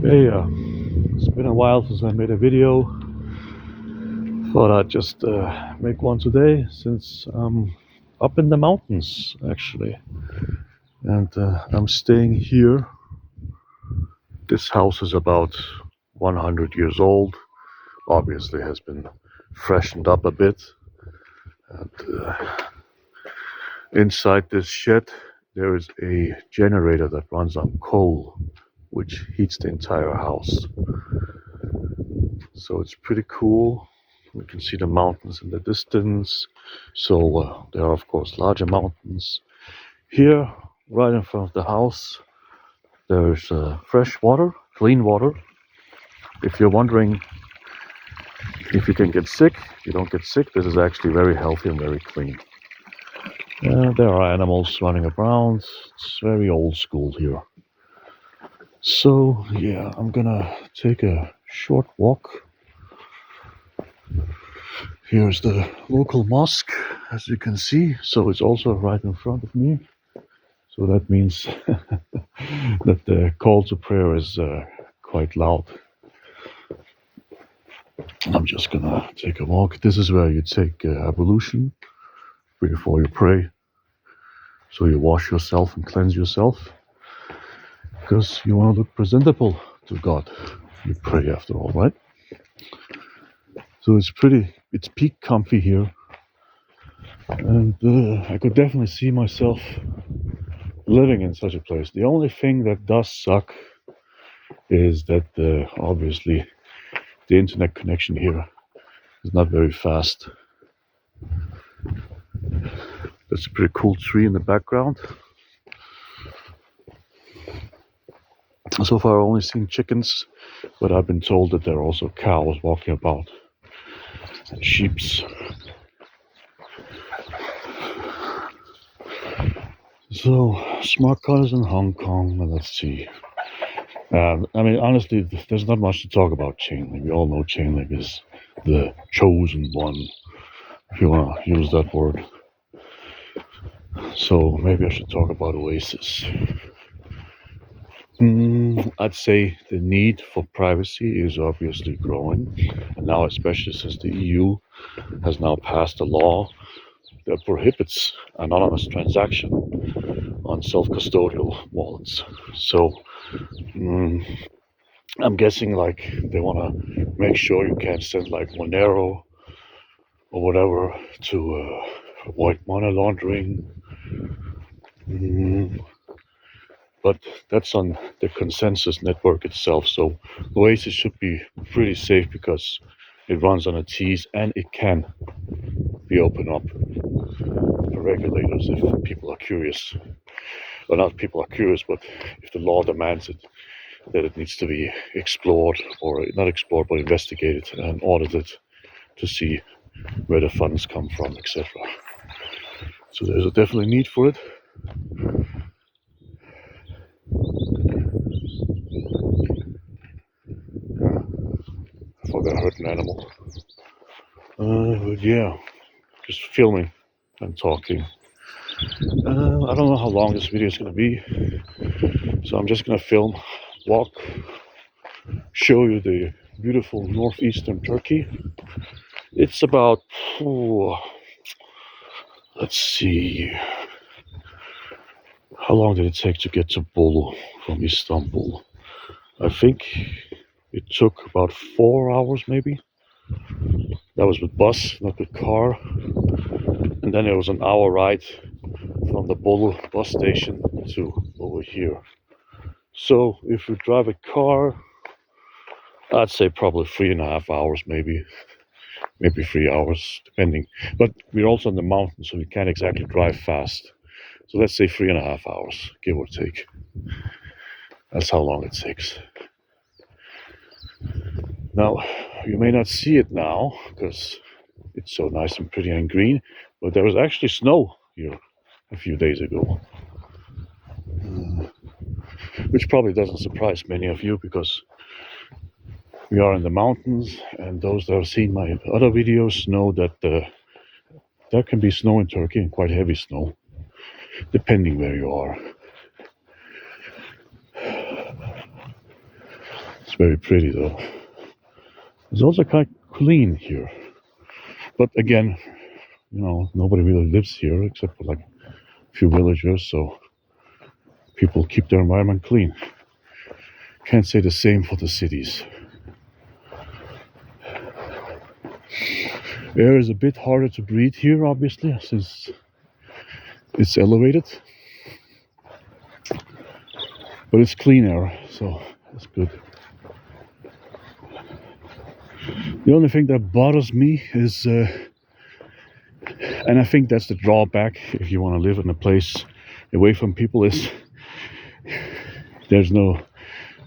Hey, it's been a while since I made a video. Thought I'd just make one today since I'm up in the mountains actually. And I'm staying here. This house is about 100 years old. Obviously has been freshened up a bit. And inside this shed there is a generator that runs on coal, which heats the entire house. So it's pretty cool. We can see the mountains in the distance. So there are, of course, larger mountains. Here, right in front of the house, there's fresh water, clean water. If you're wondering if you can get sick, you don't get sick. This is actually very healthy and very clean. There are animals running around. It's very old school here. So, yeah, I'm gonna take a short walk. Here's the local mosque, as you can see. So it's also right in front of me. So that means that the call to prayer is quite loud. I'm just gonna take a walk. This is where you take ablution before you pray. So you wash yourself and cleanse yourself because you want to look presentable to God. You pray after all, right? So it's peak comfy here. And I could definitely see myself living in such a place. The only thing that does suck is that obviously the internet connection here is not very fast. That's a pretty cool tree in the background. So far I've only seen chickens, but I've been told that there are also cows walking about and sheeps. So smart cars in Hong Kong, let's see. Honestly, there's not much to talk about Chainlink. We all know Chainlink is the chosen one, if you want to use that word. So maybe I should talk about Oasis. I'd say the need for privacy is obviously growing, and now especially since the EU has now passed a law that prohibits anonymous transaction on self-custodial wallets. So I'm guessing like they want to make sure you can't send like Monero or whatever to avoid money laundering. But that's on the consensus network itself. So Oasis should be pretty safe because it runs on a T's and it can be opened up for regulators if people are curious. Well, not people are curious, but if the law demands it, that it needs to be explored, or not explored, but investigated and audited to see where the funds come from, etc. So there's a definitely need for it. I forgot I hurt an animal. But yeah, just filming and talking. I don't know how long this video is going to be, so I'm just going to film, walk, show you the beautiful northeastern Turkey. It's about, let's see, how long did it take to get to Bolu from Istanbul? I think it took about 4 hours maybe. That was with bus, not with car. And then it was an hour ride from the Bolu bus station to over here. So if you drive a car, I'd say probably 3.5 hours, maybe 3 hours, depending. But we're also in the mountains, so we can't exactly drive fast. So let's say 3.5 hours, give or take. That's how long it takes. Now, you may not see it now because it's so nice and pretty and green, but there was actually snow here a few days ago. Which probably doesn't surprise many of you because we are in the mountains, and those that have seen my other videos know that there can be snow in Turkey, and quite heavy snow, depending where you are. It's very pretty though. It's also quite clean here. But again, nobody really lives here except for like a few villagers, so people keep their environment clean. Can't say the same for the cities. Air is a bit harder to breathe here, obviously, since it's elevated. But it's clean air, so that's good. The only thing that bothers me is, and I think that's the drawback if you want to live in a place away from people, is there's no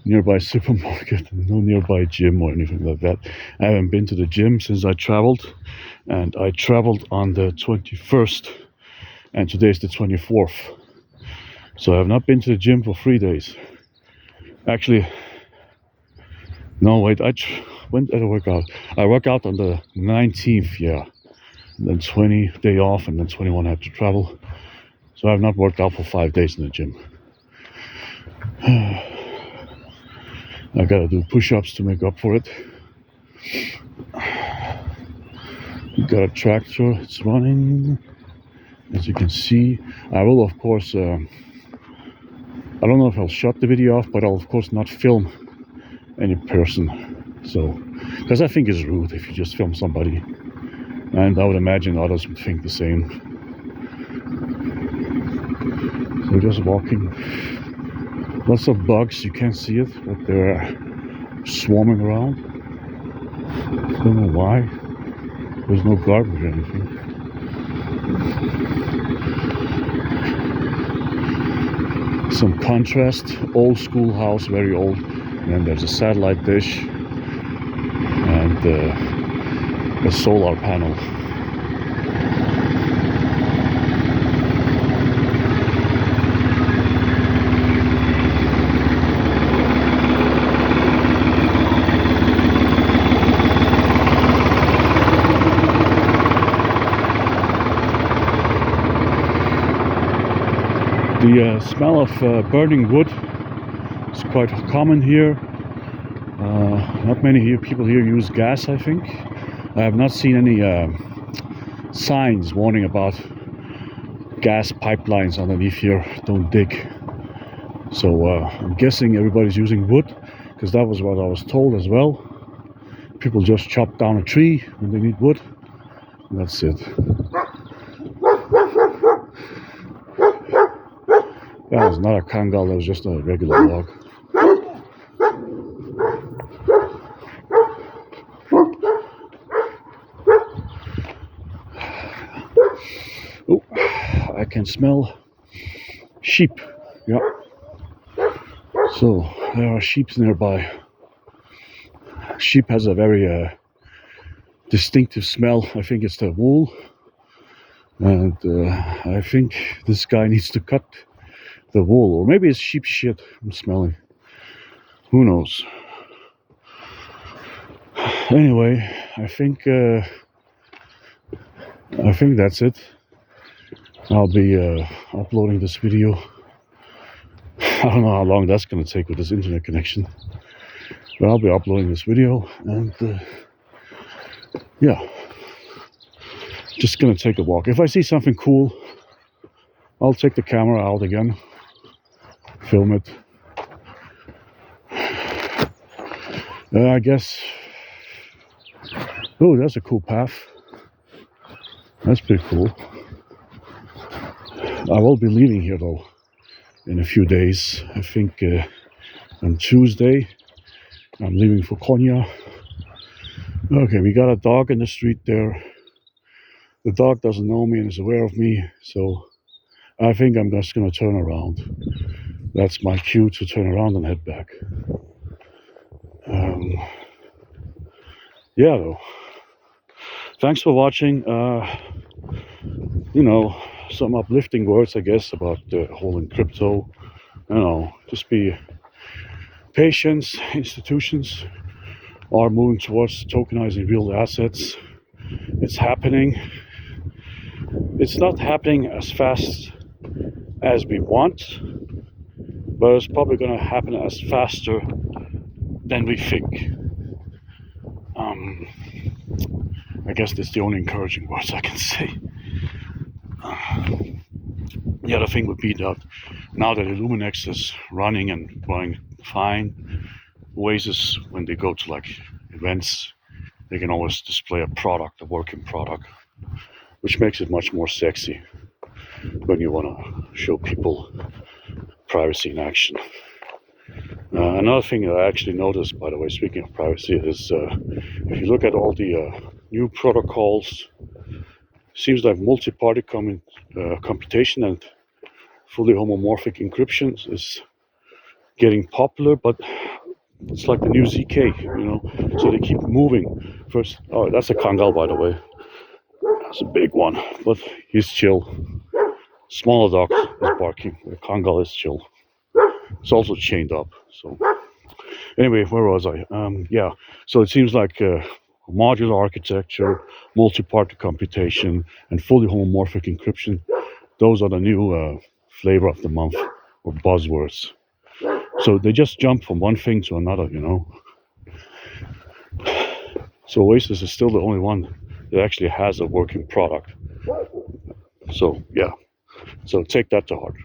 nearby supermarket, no nearby gym or anything like that. I haven't been to the gym since I traveled, and I traveled on the 21st, and today's the 24th. So I have not been to the gym for 3 days. Actually, no, wait, when did I work out? I work out on the 19th, yeah. And then 20 day off, and then 21 I have to travel. So I have not worked out for 5 days in the gym. I gotta do push-ups to make up for it. We got a tractor, it's running. As you can see, I will of course, I don't know if I'll shut the video off, but I'll of course not film any person. So, because I think it's rude if you just film somebody. And I would imagine others would think the same. So we're just walking. Lots of bugs, you can't see it, but they're swarming around. Don't know why. There's no garbage or anything. Some contrast, old school house, very old. And then there's a satellite dish and a solar panel. The smell of burning wood is quite common here. Not many people here use gas, I think. I have not seen any signs warning about gas pipelines underneath here. Don't dig. So I'm guessing everybody's using wood, because that was what I was told as well. People just chop down a tree when they need wood, and that's it. That was not a Kangal, that was just a regular dog. Oh, I can smell sheep. Yeah. So there are sheep nearby. Sheep has a very distinctive smell. I think it's the wool. And I think this guy needs to cut the wool, or maybe it's sheep shit I'm smelling. Who knows? Anyway, I think that's it. I'll be uploading this video. I don't know how long that's gonna take with this internet connection, but I'll be uploading this video, and yeah, just gonna take a walk. If I see something cool, I'll take the camera out again, film it. I guess. Oh, that's a cool path. That's pretty cool. I will be leaving here though in a few days. I think on Tuesday I'm leaving for Konya. Okay, we got a dog in the street there. The dog doesn't know me and is aware of me, so I think I'm just gonna turn around. That's my cue to turn around and head back. Yeah, though. Thanks for watching. Some uplifting words, I guess, about the whole in crypto. Just be patient. Institutions are moving towards tokenizing real assets. It's happening. It's not happening as fast as we want, but it's probably going to happen as faster than we think. Um, I guess that's the only encouraging words I can say. The other thing would be that now that Illuminex is running and going fine, Oasis, when they go to like events, they can always display a product, a working product, which makes it much more sexy when you want to show people privacy in action. Another thing that I actually noticed, by the way, speaking of privacy, is if you look at all the new protocols, seems like multi-party computation and fully homomorphic encryption is getting popular, but it's like the new ZK, you know. So they keep moving. First, oh, that's a Kangal, by the way. That's a big one, but he's chill. Smaller dog is barking. The Kangal is chill. It's also chained up. So anyway, where was I? Yeah. So it seems like modular architecture, multi-party computation, and fully homomorphic encryption. Those are the new flavor of the month or buzzwords. So they just jump from one thing to another, you know. So Oasis is still the only one that actually has a working product. So yeah. So take that to heart.